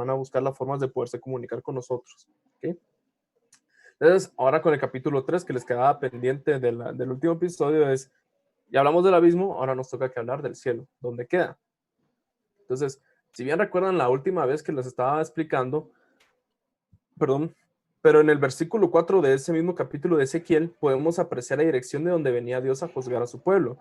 van a buscar las formas de poderse comunicar con nosotros. ¿Okay? Entonces, ahora con el capítulo 3 que les quedaba pendiente del último episodio es, ya hablamos del abismo, ahora nos toca que hablar del cielo, ¿dónde queda? Entonces, si bien recuerdan la última vez que les estaba explicando, perdón, pero en el versículo 4 de ese mismo capítulo de Ezequiel podemos apreciar la dirección de donde venía Dios a juzgar a su pueblo.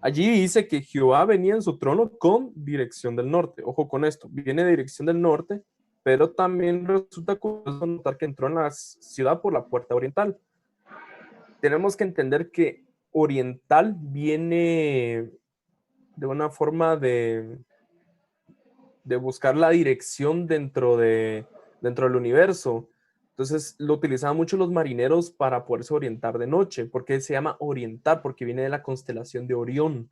Allí dice que Jehová venía en su trono con dirección del norte. Ojo con esto, viene de dirección del norte, pero también resulta curioso notar que entró en la ciudad por la puerta oriental. Tenemos que entender que oriental viene de una forma de buscar la dirección dentro del universo. Entonces lo utilizaban mucho los marineros para poderse orientar de noche. ¿Por qué se llama orientar? Porque viene de la constelación de Orión.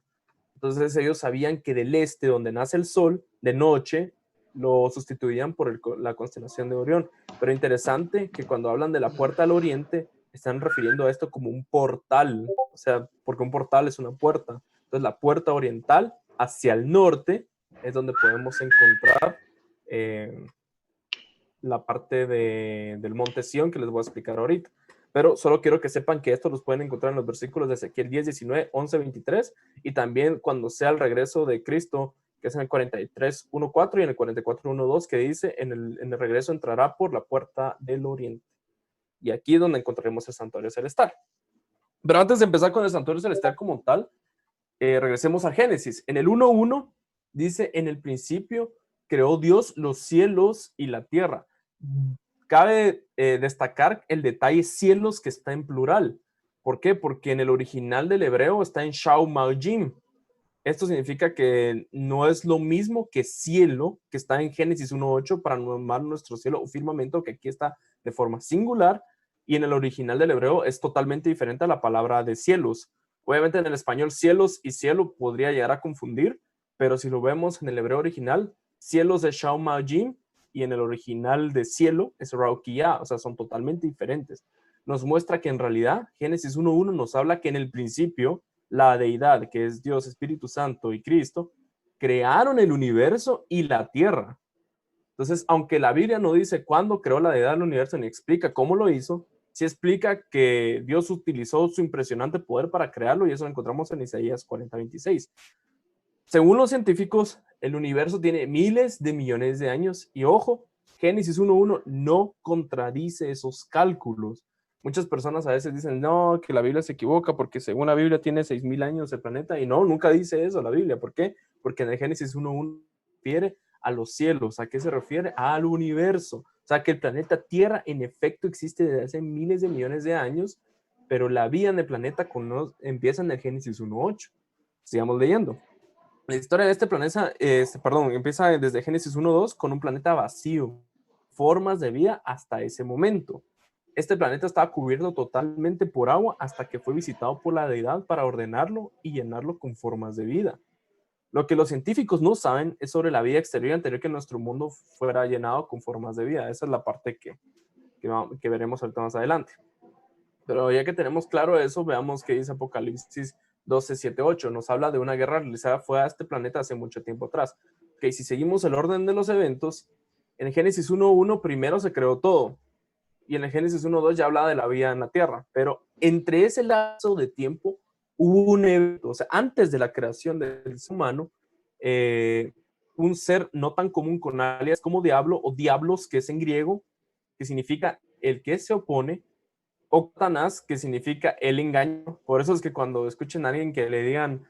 Entonces ellos sabían que del este, donde nace el sol, de noche, lo sustituían por la constelación de Orión. Pero interesante que cuando hablan de la puerta al oriente, están refiriendo a esto como un portal. O sea, porque un portal es una puerta. Entonces la puerta oriental hacia el norte es donde podemos encontrar la parte del monte Sión que les voy a explicar ahorita. Pero solo quiero que sepan que esto los pueden encontrar en los versículos de Ezequiel 10, 19, 11, 23 y también cuando sea el regreso de Cristo, que es en el 43, 1, 4 y en el 44, 1, 2, que dice, en el regreso entrará por la puerta del oriente. Y aquí es donde encontraremos el santuario celestial. Pero antes de empezar con el santuario celestial como tal, regresemos a Génesis. En el 1.1 dice, en el principio creó Dios los cielos y la tierra. Cabe destacar el detalle cielos que está en plural. ¿Por qué? Porque en el original del hebreo está en Shau Ma'ajim. Esto significa que no es lo mismo que cielo, que está en Génesis 1.8 para nombrar nuestro cielo o firmamento, que aquí está de forma singular, y en el original del hebreo es totalmente diferente a la palabra de cielos. Obviamente en el español cielos y cielo podría llegar a confundir, pero si lo vemos en el hebreo original, cielos es Shau Ma'ajim y en el original de cielo es Raukiah, o sea, son totalmente diferentes. Nos muestra que en realidad Génesis 1.1 nos habla que en el principio la deidad, que es Dios, Espíritu Santo y Cristo, crearon el universo y la tierra. Entonces, aunque la Biblia no dice cuándo creó la deidad del universo ni explica cómo lo hizo, sí explica que Dios utilizó su impresionante poder para crearlo y eso lo encontramos en Isaías 40:26. Según los científicos, el universo tiene miles de millones de años y ojo, Génesis 1.1 no contradice esos cálculos. Muchas personas a veces dicen, no, que la Biblia se equivoca porque según la Biblia tiene 6,000 años el planeta y no, nunca dice eso la Biblia. ¿Por qué? Porque en el Génesis 1.1 refiere a los cielos. ¿A qué se refiere? Al universo. O sea, que el planeta Tierra en efecto existe desde hace miles de millones de años, pero la vida en el planeta empieza en el Génesis 1.8. Sigamos leyendo. La historia de este planeta, empieza desde Génesis 1.2 con un planeta vacío, formas de vida hasta ese momento. Este planeta estaba cubierto totalmente por agua hasta que fue visitado por la deidad para ordenarlo y llenarlo con formas de vida. Lo que los científicos no saben es sobre la vida exterior anterior que nuestro mundo fuera llenado con formas de vida. Esa es la parte que veremos ahorita más adelante. Pero ya que tenemos claro eso, veamos qué dice Apocalipsis 12, 7, 8. Nos habla de una guerra realizada fuera de este planeta hace mucho tiempo atrás. Ok, si seguimos el orden de los eventos, en Génesis 1.1 primero se creó todo. Y en el Génesis 1.2 ya habla de la vida en la Tierra. Pero entre ese lapso de tiempo hubo un evento, o sea, antes de la creación del ser humano, un ser no tan común con alias como diablo o diablos, que es en griego, que significa el que se opone, o Satanás, que significa el engaño. Por eso es que cuando escuchen a alguien que le digan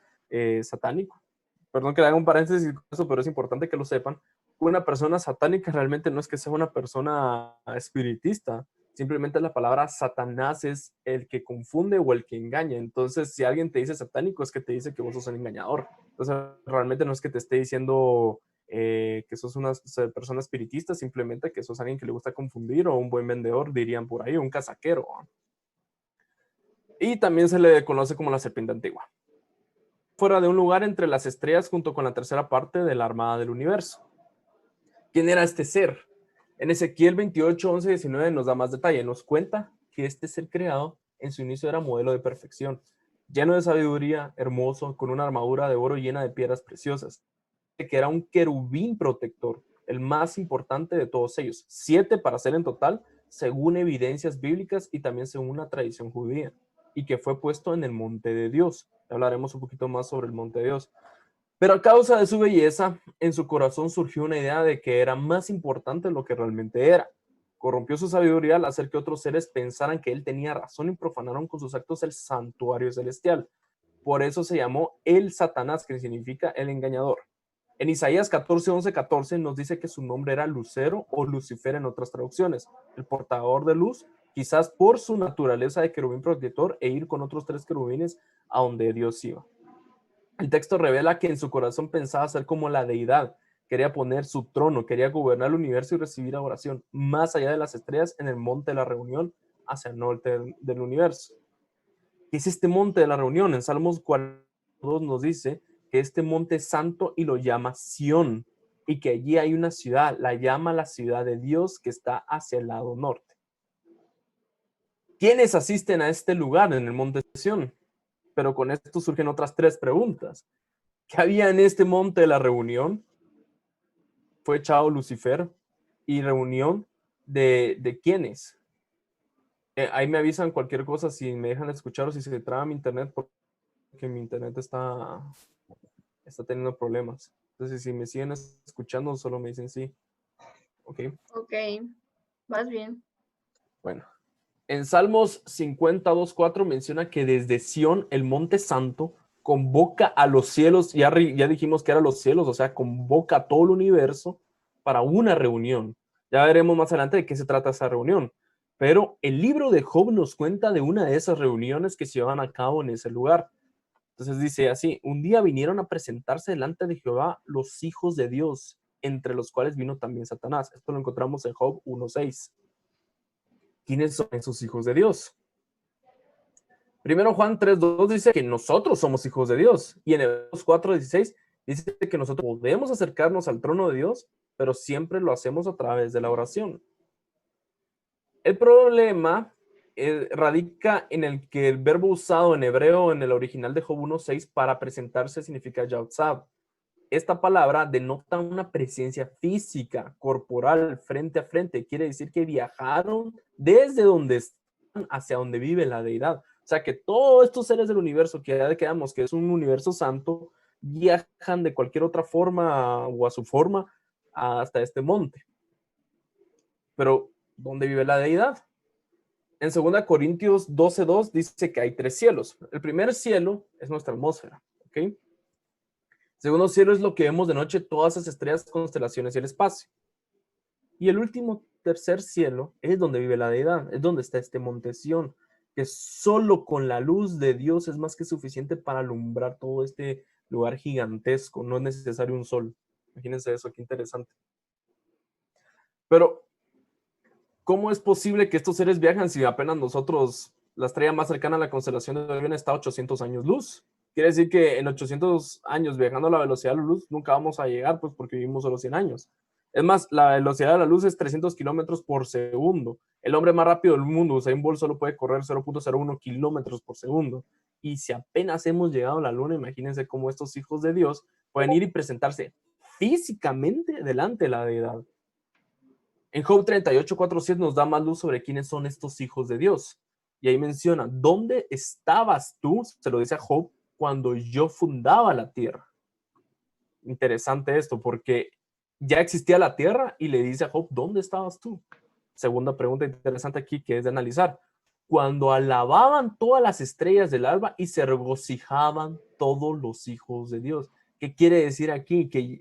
satánico, perdón que le haga un paréntesis con eso, pero es importante que lo sepan, una persona satánica realmente no es que sea una persona espiritista, simplemente la palabra Satanás es el que confunde o el que engaña. Entonces, si alguien te dice satánico, es que te dice que vos sos un engañador. Entonces, realmente no es que te esté diciendo que sos una persona espiritista, simplemente que sos alguien que le gusta confundir o un buen vendedor, dirían por ahí, un casaquero. Y también se le conoce como la serpiente antigua. Fuera de un lugar entre las estrellas junto con la tercera parte de la armada del universo. ¿Quién era este ser? En Ezequiel 28, 11, 19 nos da más detalle. Nos cuenta que este ser creado en su inicio era modelo de perfección, lleno de sabiduría, hermoso, con una armadura de oro llena de piedras preciosas, que era un querubín protector. el más importante de todos ellos. 7 para ser en total, según evidencias bíblicas y también según una tradición judía, y que fue puesto en el monte de Dios. Hablaremos un poquito más sobre el monte de Dios. Pero a causa de su belleza, en su corazón surgió una idea de que era más importante de lo que realmente era. Corrompió su sabiduría al hacer que otros seres pensaran que él tenía razón y profanaron con sus actos el santuario celestial. Por eso se llamó el Satanás, que significa el engañador. En Isaías 14, 11, 14 nos dice que su nombre era Lucero o Lucifer en otras traducciones, el portador de luz, quizás por su naturaleza de querubín protector e ir con otros 3 querubines a donde Dios iba. El texto revela que en su corazón pensaba ser como la deidad, quería poner su trono, quería gobernar el universo y recibir adoración, más allá de las estrellas en el monte de la reunión, hacia el norte del universo. ¿Qué es este monte de la reunión? En Salmos 42 nos dice que este monte es santo y lo llama Sión, y que allí hay una ciudad, la llama la ciudad de Dios que está hacia el lado norte. ¿Quiénes asisten a este lugar en el monte de Sión? Pero con esto surgen otras 3 preguntas. ¿Qué había en este monte de la reunión? Fue echado Lucifer. ¿Y reunión de quiénes? Ahí me avisan cualquier cosa si me dejan escuchar o si se traba mi internet, porque mi internet está teniendo problemas. Entonces, si me siguen escuchando, solo me dicen sí. Ok. Ok, vas bien. Bueno. En Salmos 52:4 menciona que desde Sión, el monte santo, convoca a los cielos, ya dijimos que eran los cielos, o sea, convoca a todo el universo para una reunión. Ya veremos más adelante de qué se trata esa reunión. Pero el libro de Job nos cuenta de una de esas reuniones que se llevan a cabo en ese lugar. Entonces dice así: un día vinieron a presentarse delante de Jehová los hijos de Dios, entre los cuales vino también Satanás. Esto lo encontramos en Job 1:6. ¿Quiénes son esos hijos de Dios? Primero Juan 3:2 dice que nosotros somos hijos de Dios. Y en Hebreos 4:16 dice que nosotros podemos acercarnos al trono de Dios, pero siempre lo hacemos a través de la oración. El problema radica en el que el verbo usado en hebreo en el original de Job 1:6 para presentarse significa yatzab. Esta palabra denota una presencia física, corporal, frente a frente. Quiere decir que viajaron desde donde están hacia donde vive la deidad. O sea que todos estos seres del universo, que ya quedamos que es un universo santo, viajan de cualquier otra forma o a su forma hasta este monte. Pero, ¿dónde vive la deidad? En 2 Corintios 12:2 dice que hay 3 cielos. El primer cielo es nuestra atmósfera, ¿ok? Segundo cielo es lo que vemos de noche, todas esas estrellas, constelaciones y el espacio. Y el último, tercer cielo, es donde vive la deidad, es donde está este monte Sión, que solo con la luz de Dios es más que suficiente para alumbrar todo este lugar gigantesco. No es necesario un sol. Imagínense eso, qué interesante. Pero, ¿cómo es posible que estos seres viajan si apenas nosotros, la estrella más cercana a la constelación de Orión está a 800 años luz? Quiere decir que en 800 años viajando a la velocidad de la luz nunca vamos a llegar, pues porque vivimos solo 100 años. Es más, la velocidad de la luz es 300 kilómetros por segundo. El hombre más rápido del mundo, Usain Bolt, solo puede correr 0.01 kilómetros por segundo. Y si apenas hemos llegado a la luna, imagínense cómo estos hijos de Dios pueden ir y presentarse físicamente delante de la deidad. En Job 38:4-7 nos da más luz sobre quiénes son estos hijos de Dios. Y ahí menciona: ¿dónde estabas tú? Se lo dice a Job, cuando yo fundaba la tierra. Interesante esto, porque ya existía la tierra y le dice a Job: ¿dónde estabas tú? Segunda pregunta interesante aquí que es de analizar: cuando alababan todas las estrellas del alba y se regocijaban todos los hijos de Dios. ¿Qué quiere decir aquí? Que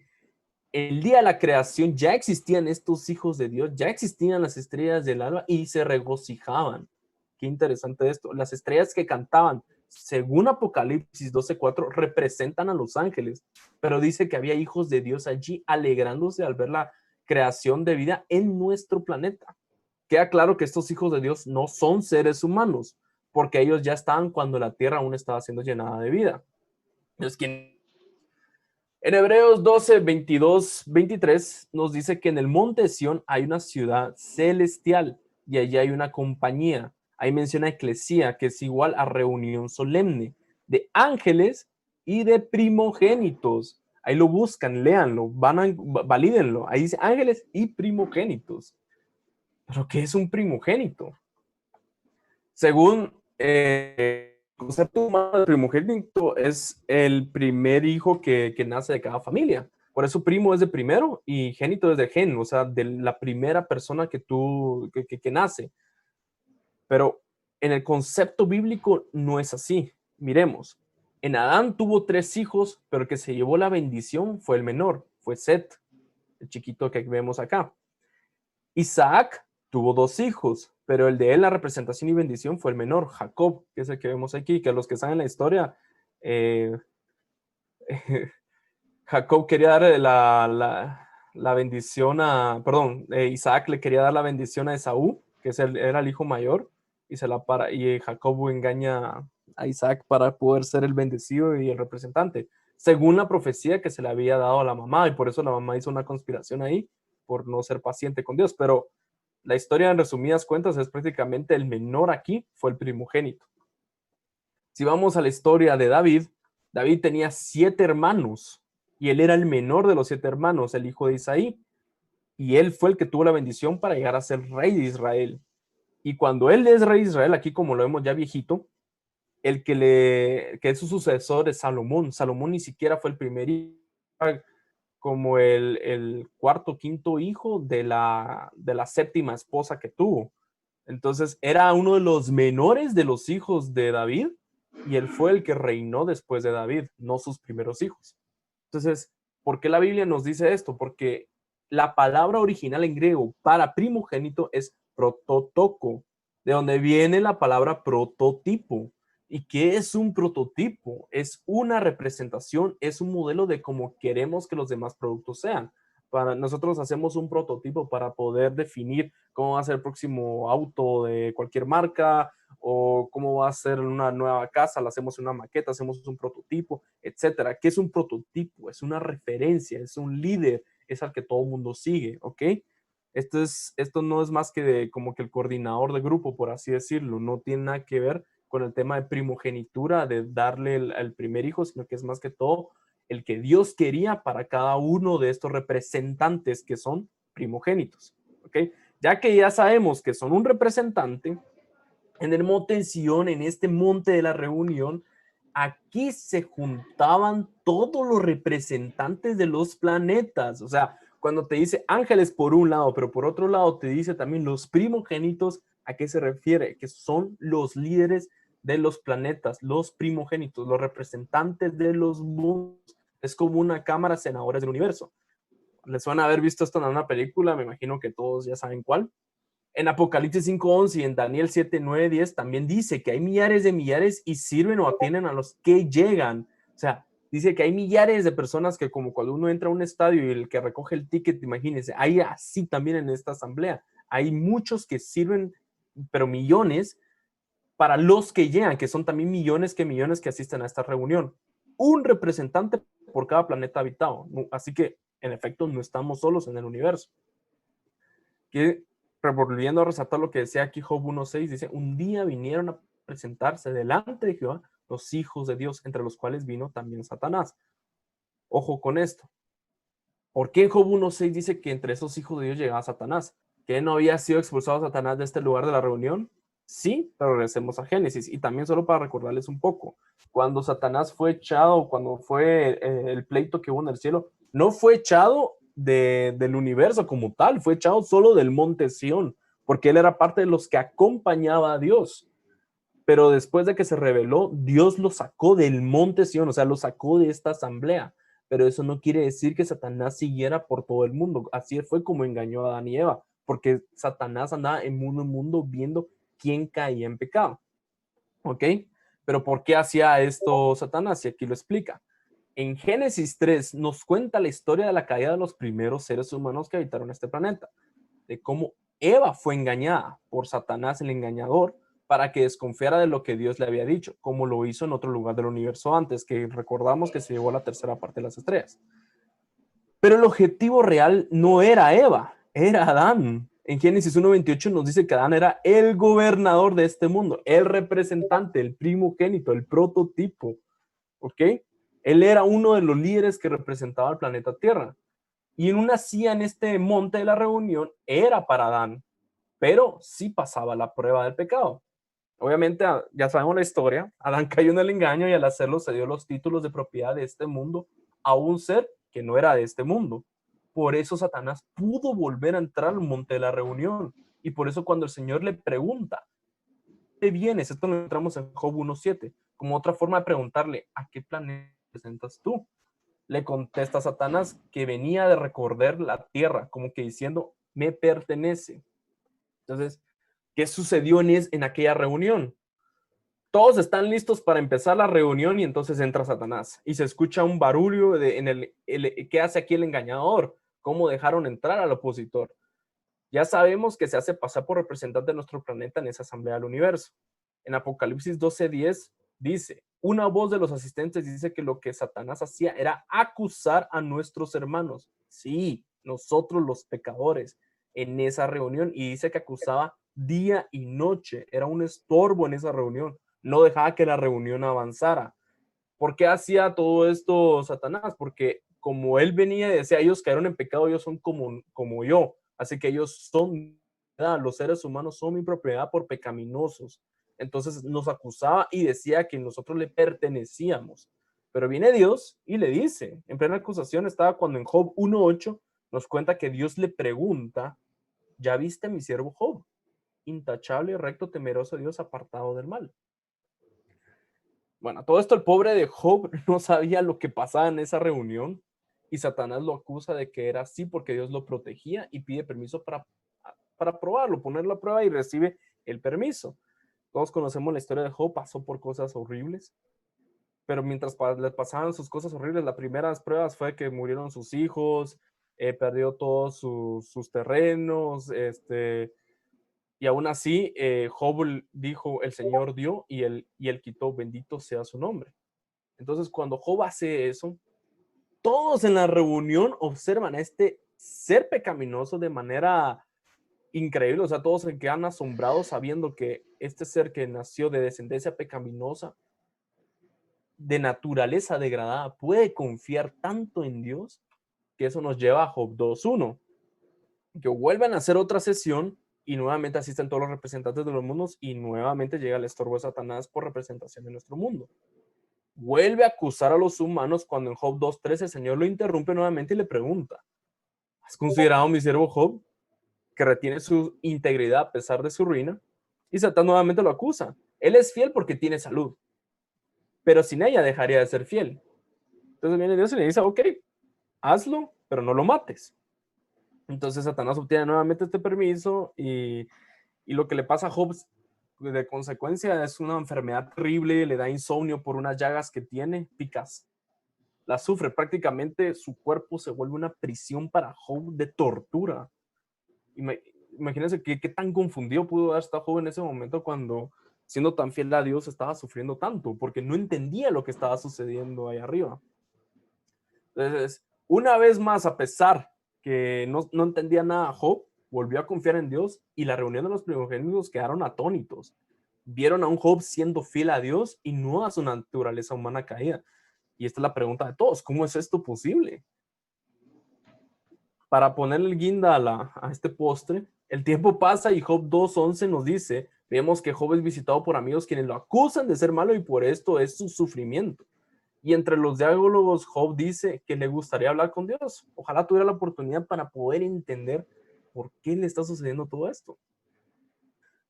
el día de la creación ya existían estos hijos de Dios, ya existían las estrellas del alba y se regocijaban. Qué interesante esto. Las estrellas que cantaban, según Apocalipsis 12:4, representan a los ángeles, pero dice que había hijos de Dios allí alegrándose al ver la creación de vida en nuestro planeta. Queda claro que estos hijos de Dios no son seres humanos, porque ellos ya estaban cuando la tierra aún estaba siendo llenada de vida. Entonces, en Hebreos 12, 22, 23 nos dice que en el monte Sión hay una ciudad celestial y allí hay una compañía. Ahí menciona eclesía, que es igual a reunión solemne de ángeles y de primogénitos, Ahí lo buscan, léanlo, valídenlo. Ahí dice ángeles y primogénitos. ¿Pero qué es un primogénito? Según el concepto humano de primogénito, es el primer hijo que nace de cada familia. Por eso primo es de primero y génito es de gen, o sea, de la primera persona que nace. Pero en el concepto bíblico no es así. Miremos, en Adán tuvo 3 hijos, pero el que se llevó la bendición fue el menor, fue Set, el chiquito que vemos acá. Isaac tuvo 2 hijos, pero el de él la representación y bendición fue el menor, Jacob, que es el que vemos aquí, que los que saben la historia, eh, Jacob quería darle la bendición perdón, Isaac le quería dar la bendición a Esaú, que era el hijo mayor, y Jacob engaña a Isaac para poder ser el bendecido y el representante, según la profecía que se le había dado a la mamá, y por eso la mamá hizo una conspiración ahí, por no ser paciente con Dios, pero la historia en resumidas cuentas es prácticamente el menor aquí fue el primogénito. Si vamos a la historia de David, David tenía 7 hermanos y él era el menor de los 7 hermanos, el hijo de Isaí, y él fue el que tuvo la bendición para llegar a ser rey de Israel. Y cuando él es rey de Israel, aquí como lo vemos ya viejito, que es su sucesor es Salomón. Salomón ni siquiera fue el primer hijo, como el cuarto, quinto hijo de la 7ª esposa que tuvo. Entonces era uno de los menores de los hijos de David y él fue el que reinó después de David, no sus primeros hijos. Entonces, ¿por qué la Biblia nos dice esto? Porque la palabra original en griego para primogénito es prototoko, de donde viene la palabra prototipo. ¿Y qué es un prototipo? Es una representación, es un modelo de cómo queremos que los demás productos sean. Nosotros hacemos un prototipo para poder definir cómo va a ser el próximo auto de cualquier marca o cómo va a ser una nueva casa, la hacemos una maqueta, hacemos un prototipo, etcétera. ¿Qué es un prototipo? Es una referencia, es un líder, es al que todo el mundo sigue, ¿ok? Esto no es más que como que el coordinador de grupo, por así decirlo, no tiene nada que ver con el tema de primogenitura, de darle el primer hijo, sino que es más que todo el que Dios quería para cada uno de estos representantes que son primogénitos, ¿ok? Ya que ya sabemos que son un representante, en el monte Sion, en este monte de la reunión, aquí se juntaban todos los representantes de los planetas. O sea, cuando te dice ángeles por un lado, pero por otro lado te dice también los primogénitos, ¿a qué se refiere? Que son los líderes de los planetas, los primogénitos, los representantes de los mundos. Es como una cámara senadores del universo. Les van a haber visto esto en una película, me imagino que todos ya saben cuál. En Apocalipsis 5:11 y en Daniel 7:9-10 también dice que hay millares de millares y sirven o atienden a los que llegan. O sea, dice que hay millares de personas que como cuando uno entra a un estadio y el que recoge el ticket, imagínense, hay así también en esta asamblea. Hay muchos que sirven, pero millones, para los que llegan, que son también millones que asisten a esta reunión. Un representante por cada planeta habitado. Así que, en efecto, no estamos solos en el universo. Que volviendo a resaltar lo que decía aquí Job 1:6, dice, un día vinieron a presentarse delante de Jehová los hijos de Dios, entre los cuales vino también Satanás. Ojo con esto. ¿Por qué en Job 1:6 dice que entre esos hijos de Dios llegaba Satanás? ¿Que no había sido expulsado Satanás de este lugar de la reunión? Sí, pero regresemos a Génesis. Y también solo para recordarles un poco, cuando Satanás fue echado, cuando fue el pleito que hubo en el cielo, no fue echado del universo como tal, fue echado solo del monte Sión, porque él era parte de los que acompañaba a Dios. Pero después de que se reveló, Dios lo sacó del monte Sión, o sea, lo sacó de esta asamblea. Pero eso no quiere decir que Satanás siguiera por todo el mundo. Así fue como engañó a Adán y Eva, porque Satanás andaba en mundo viendo quién caía en pecado. ¿Ok? Pero ¿por qué hacía esto Satanás? Y aquí lo explica. En Génesis 3 nos cuenta la historia de la caída de los primeros seres humanos que habitaron este planeta, de cómo Eva fue engañada por Satanás, el engañador, para que desconfiara de lo que Dios le había dicho, como lo hizo en otro lugar del universo antes, que recordamos que se llevó a la tercera parte de las estrellas. Pero el objetivo real no era Eva, era Adán. En Génesis 1:28 nos dice que Adán era el gobernador de este mundo, el representante, el primogénito, el prototipo. ¿Ok? Él era uno de los líderes que representaba al planeta Tierra. Y en una silla en este monte de la reunión era para Adán, pero sí pasaba la prueba del pecado. Obviamente, ya sabemos la historia, Adán cayó en el engaño y al hacerlo se dio los títulos de propiedad de este mundo a un ser que no era de este mundo. Por eso Satanás pudo volver a entrar al monte de la reunión. Y por eso cuando el Señor le pregunta, ¿qué vienes? Esto lo encontramos en Job 1.7, como otra forma de preguntarle, ¿a qué planeta presentas tú? Le contesta Satanás que venía de recorrer la tierra, como que diciendo, me pertenece. Entonces, ¿qué sucedió en aquella reunión? Todos están listos para empezar la reunión y entonces entra Satanás y se escucha un barullo ¿qué hace aquí el engañador? ¿Cómo dejaron entrar al opositor? Ya sabemos que se hace pasar por representante de nuestro planeta en esa asamblea del universo. En Apocalipsis 12:10 dice, una voz de los asistentes dice que lo que Satanás hacía era acusar a nuestros hermanos. Sí, nosotros los pecadores en esa reunión, y dice que acusaba día y noche, era un estorbo en esa reunión, no dejaba que la reunión avanzara. ¿Por qué hacía todo esto Satanás? Porque como él venía y decía, ellos cayeron en pecado, ellos son como yo, así que ellos son, los seres humanos son mi propiedad por pecaminosos. Entonces nos acusaba y decía que nosotros le pertenecíamos. Pero viene Dios y le dice, en plena acusación estaba cuando en Job 1.8 nos cuenta que Dios le pregunta, ¿ya viste a mi siervo Job? Intachable, recto, temeroso Dios, apartado del mal. Bueno, todo esto el pobre de Job no sabía lo que pasaba en esa reunión y Satanás lo acusa de que era así porque Dios lo protegía y pide permiso para probarlo, ponerlo a prueba y recibe el permiso. Todos conocemos la historia de Job, pasó por cosas horribles, pero mientras le pasaban sus cosas horribles, las primeras pruebas fue que murieron sus hijos, perdió todos sus terrenos, y aún así, Job dijo, el Señor dio y él quitó, bendito sea su nombre. Entonces, cuando Job hace eso, todos en la reunión observan a este ser pecaminoso de manera increíble. O sea, todos se quedan asombrados sabiendo que este ser que nació de descendencia pecaminosa, de naturaleza degradada, puede confiar tanto en Dios, que eso nos lleva a Job 2.1, que vuelven a hacer otra sesión y nuevamente asisten todos los representantes de los mundos y nuevamente llega el estorbo de Satanás por representación de nuestro mundo. Vuelve a acusar a los humanos cuando en Job 2.13 el Señor lo interrumpe nuevamente y le pregunta, ¿has considerado mi siervo Job, que retiene su integridad a pesar de su ruina? Y Satán nuevamente lo acusa. Él es fiel porque tiene salud, pero sin ella dejaría de ser fiel. Entonces viene Dios y le dice, ok, hazlo, pero no lo mates. Entonces Satanás obtiene nuevamente este permiso y lo que le pasa a Job de consecuencia es una enfermedad terrible, le da insomnio por unas llagas que tiene, picas. La sufre, prácticamente su cuerpo se vuelve una prisión para Job de tortura. Imagínense qué tan confundido pudo haber estado Job en ese momento cuando, siendo tan fiel a Dios, estaba sufriendo tanto, porque no entendía lo que estaba sucediendo ahí arriba. Entonces, una vez más, a pesar que no entendía nada, Job volvió a confiar en Dios y la reunión de los primogénitos quedaron atónitos. Vieron a un Job siendo fiel a Dios y no a su naturaleza humana caída. Y esta es la pregunta de todos, ¿cómo es esto posible? Para ponerle el guinda a este postre, el tiempo pasa y Job 2.11 nos dice, vemos que Job es visitado por amigos quienes lo acusan de ser malo y por esto es su sufrimiento. Y entre los diálogos, Job dice que le gustaría hablar con Dios. Ojalá tuviera la oportunidad para poder entender por qué le está sucediendo todo esto.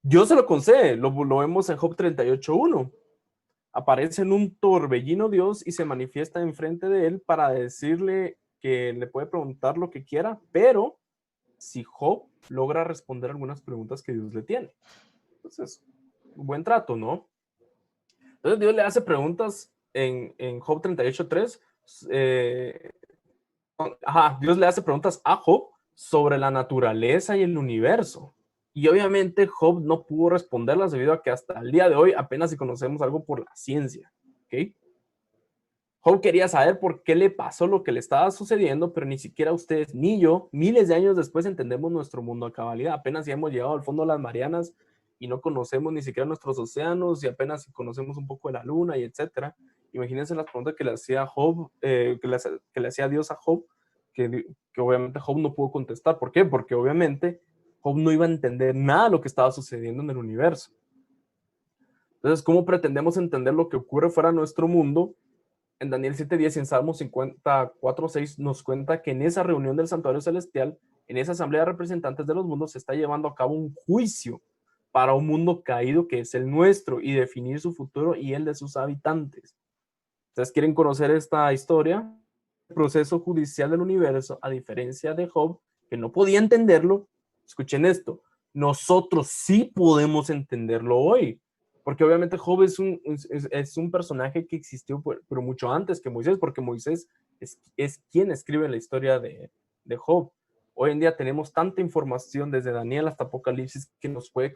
Dios se lo concede, lo vemos en Job 38.1. Aparece en un torbellino Dios y se manifiesta enfrente de él para decirle que le puede preguntar lo que quiera, pero si Job logra responder algunas preguntas que Dios le tiene. Entonces, un buen trato, ¿no? Entonces Dios le hace preguntas en Job 38.3. Dios le hace preguntas a Job sobre la naturaleza y el universo. Y obviamente Job no pudo responderlas debido a que hasta el día de hoy apenas si conocemos algo por la ciencia. ¿Okay? Job quería saber por qué le pasó lo que le estaba sucediendo, pero ni siquiera ustedes ni yo, miles de años después, entendemos nuestro mundo a cabalidad. Apenas ya hemos llegado al fondo de las Marianas y no conocemos ni siquiera nuestros océanos y apenas conocemos un poco de la luna y etcétera. Imagínense las preguntas que le hacía Job, que le hacía Dios a Job, que obviamente Job no pudo contestar. ¿Por qué? Porque obviamente Job no iba a entender nada de lo que estaba sucediendo en el universo. Entonces, ¿cómo pretendemos entender lo que ocurre fuera de nuestro mundo? En Daniel 7:10 y en Salmo 54:6 nos cuenta que en esa reunión del santuario celestial, en esa asamblea de representantes de los mundos, se está llevando a cabo un juicio para un mundo caído que es el nuestro y definir su futuro y el de sus habitantes. ¿Ustedes quieren conocer esta historia? El proceso judicial del universo, a diferencia de Job, que no podía entenderlo. Escuchen esto, nosotros sí podemos entenderlo hoy, porque obviamente Job es un personaje que existió, pero mucho antes que Moisés, porque Moisés es quien escribe la historia de Job. Hoy en día tenemos tanta información desde Daniel hasta Apocalipsis que nos puede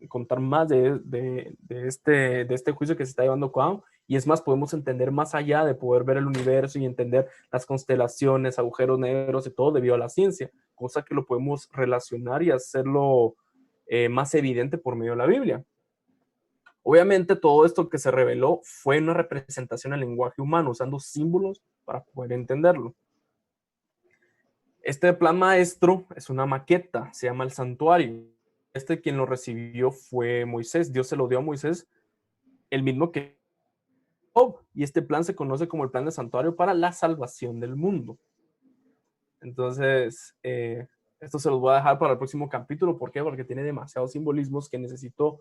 contar más de este juicio que se está llevando a cabo. Y es más, podemos entender más allá de poder ver el universo y entender las constelaciones, agujeros negros y todo debido a la ciencia, cosa que lo podemos relacionar y hacerlo más evidente por medio de la Biblia. Obviamente todo esto que se reveló fue una representación en lenguaje humano, usando símbolos para poder entenderlo. Este plan maestro es una maqueta, se llama el santuario. Quien lo recibió fue Moisés. Dios se lo dio a Moisés, el mismo que Job, y este plan se conoce como el plan del santuario para la salvación del mundo. Entonces, esto se los voy a dejar para el próximo capítulo. ¿Por qué? Porque tiene demasiados simbolismos que necesito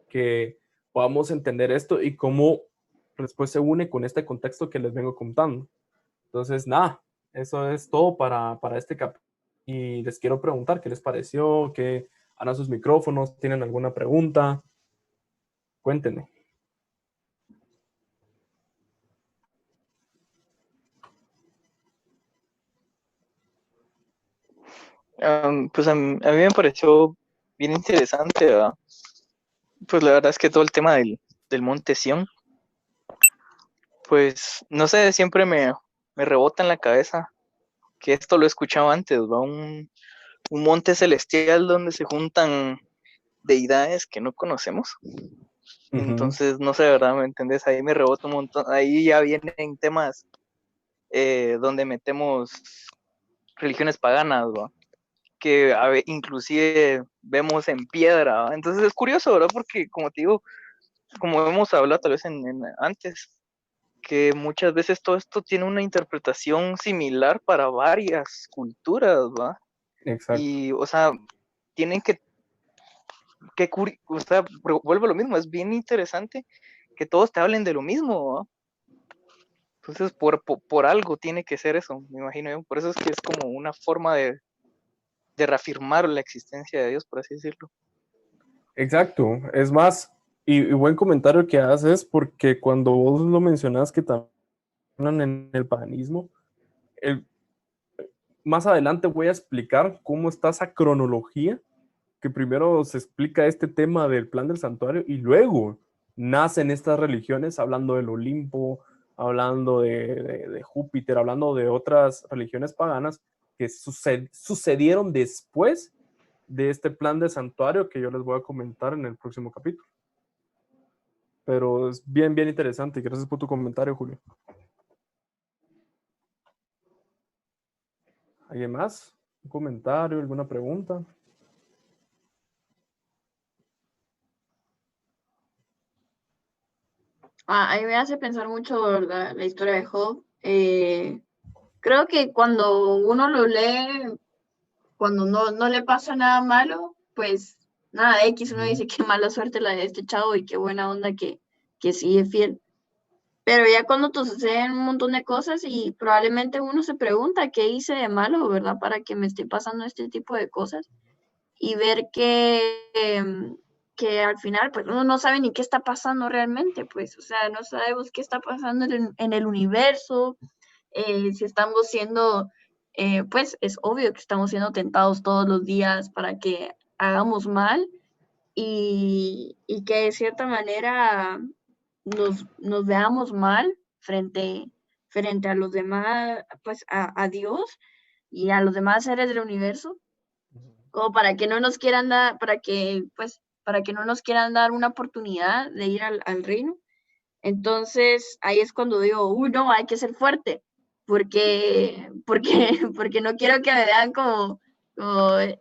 que podamos entender esto y cómo después se une con este contexto que les vengo contando. Entonces, nada, eso es todo para este capítulo. Y les quiero preguntar qué les pareció, qué harán sus micrófonos, tienen alguna pregunta, cuéntenme. Pues a mí me pareció bien interesante, ¿verdad? Pues la verdad es que todo el tema del Monte Sión, pues no sé, siempre me rebota en la cabeza que esto lo he escuchado antes, ¿va? Un monte celestial donde se juntan deidades que no conocemos. Entonces, no sé, ¿verdad? ¿Me entendés? Ahí me rebota un montón. Ahí ya vienen temas donde metemos religiones paganas, ¿va? Que inclusive vemos en piedra, ¿va? Entonces es curioso, ¿verdad? Porque como te digo, como hemos hablado tal vez antes, que muchas veces todo esto tiene una interpretación similar para varias culturas, ¿va? Exacto. Y, o sea, tienen o sea, vuelvo a lo mismo, es bien interesante que todos te hablen de lo mismo, ¿va? Entonces, por algo tiene que ser eso, me imagino yo. Por eso es que es como una forma de reafirmar la existencia de Dios, por así decirlo. Exacto, es más, y buen comentario que haces, porque cuando vos lo mencionas que también en el paganismo, más adelante voy a explicar cómo está esa cronología, que primero se explica este tema del plan del santuario y luego nacen estas religiones hablando del Olimpo, hablando de Júpiter, hablando de otras religiones paganas que sucedieron después de este plan de santuario que yo les voy a comentar en el próximo capítulo. Pero es bien, bien interesante y gracias por tu comentario, Julio. ¿Alguien más? ¿Un comentario? ¿Alguna pregunta? A mí me hace pensar mucho la historia de Job. Creo que cuando uno lo lee, cuando no le pasa nada malo, pues nada, X uno dice qué mala suerte la de este chavo y qué buena onda que sigue fiel. Pero ya cuando te suceden un montón de cosas y probablemente uno se pregunta qué hice de malo, ¿verdad? Para que me esté pasando este tipo de cosas. Y ver que al final, pues uno no sabe ni qué está pasando realmente, pues, o sea, no sabemos qué está pasando en el universo, si estamos siendo, pues es obvio que estamos siendo tentados todos los días para que hagamos mal y que de cierta manera nos veamos mal frente a los demás, pues a Dios y a los demás seres del universo, como para que no nos quieran dar, para que no nos quieran dar una oportunidad de ir al reino. Entonces, ahí es cuando digo, no, hay que ser fuerte, porque no quiero que me vean como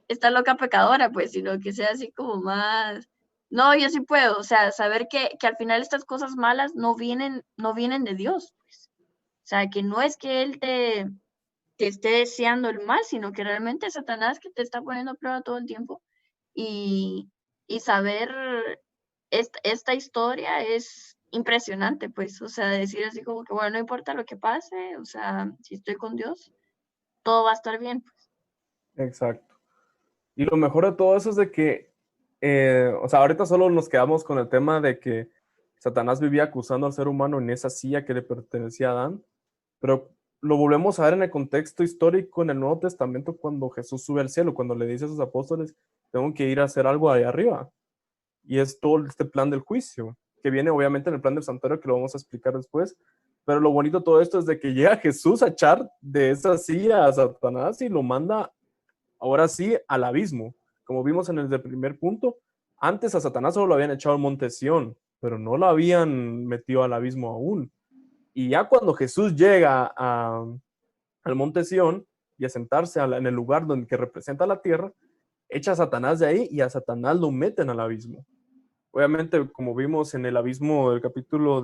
esta loca pecadora, pues, sino que sea así como más, no, yo sí puedo, o sea, saber que al final estas cosas malas no vienen de Dios, pues. O sea, que no es que Él te esté deseando el mal, sino que realmente es Satanás que te está poniendo a prueba todo el tiempo. Y, y saber esta historia es impresionante, pues, o sea, decir así como que, bueno, no importa lo que pase, o sea, si estoy con Dios, todo va a estar bien. Exacto. Y lo mejor de todo eso es de que, o sea, ahorita solo nos quedamos con el tema de que Satanás vivía acusando al ser humano en esa silla que le pertenecía a Adán, pero lo volvemos a ver en el contexto histórico en el Nuevo Testamento cuando Jesús sube al cielo, cuando le dice a sus apóstoles, tengo que ir a hacer algo ahí arriba. Y es todo este plan del juicio, que viene obviamente en el plan del santuario, que lo vamos a explicar después. Pero lo bonito de todo esto es de que llega Jesús a echar de esa silla a Satanás y lo manda ahora sí al abismo. Como vimos en el del primer punto, antes a Satanás solo lo habían echado al monte Sión, pero no lo habían metido al abismo aún. Y ya cuando Jesús llega al monte Sión y a sentarse en el lugar donde que representa la tierra, echa a Satanás de ahí y a Satanás lo meten al abismo. Obviamente, como vimos en el abismo del capítulo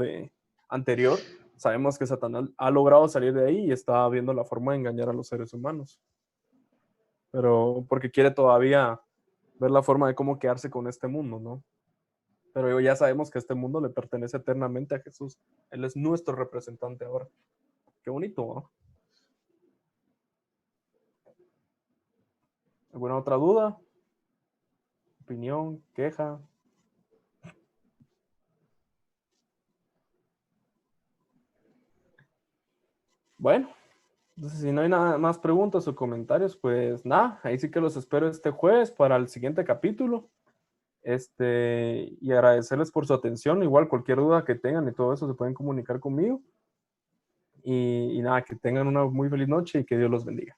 anterior, sabemos que Satanás ha logrado salir de ahí y está viendo la forma de engañar a los seres humanos. Pero porque quiere todavía ver la forma de cómo quedarse con este mundo, ¿no? Pero ya sabemos que este mundo le pertenece eternamente a Jesús. Él es nuestro representante ahora. Qué bonito, ¿no? ¿Alguna otra duda? ¿Opinión? ¿Queja? Bueno, entonces si no hay nada más preguntas o comentarios, pues nada, ahí sí que los espero este jueves para el siguiente capítulo. Y agradecerles por su atención. Igual cualquier duda que tengan y todo eso se pueden comunicar conmigo. Y nada, que tengan una muy feliz noche y que Dios los bendiga.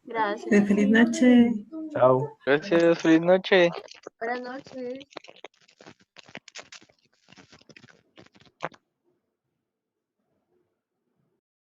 Gracias. Feliz noche. Chao. Gracias, feliz noche. Buenas noches.